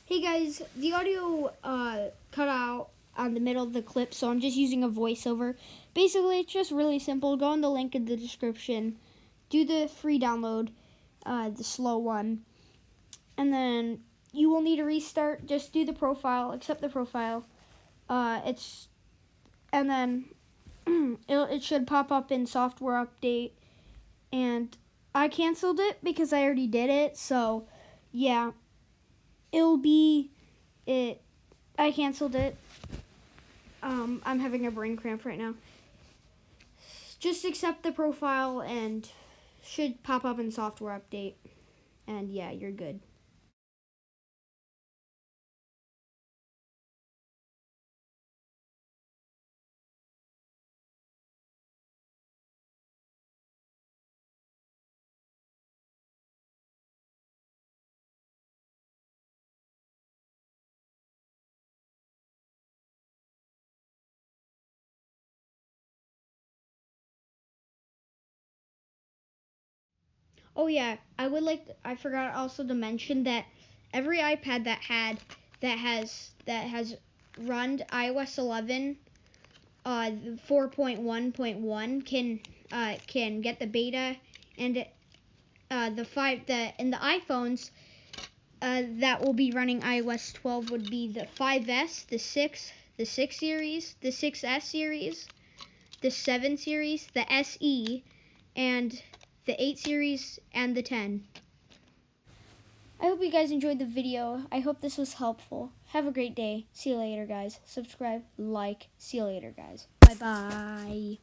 Hey guys, the audio cut out on the middle of the clip, so I'm just using a voiceover. Basically, it's just really simple. Go on the link in the description, do the free download, the slow one, and then you will need to restart. Just do the profile, accept the profile. And then it should pop up in software update. And I canceled it because I already did it, so yeah. It'll be it. I canceled it. I'm having a brain cramp right now. Just accept the profile and should pop up in software update. And yeah, you're good. Oh yeah, I forgot also to mention that every iPad that has run iOS 11 4.1.1 can get the beta, and the iPhones that will be running iOS 12 would be the 5S, the 6 series, the 6S series, the 7 series, the SE, and the 8 series, and the 10. I hope you guys enjoyed the video. I hope this was helpful. Have a great day. See you later, guys. Subscribe, like. See you later, guys. Bye-bye.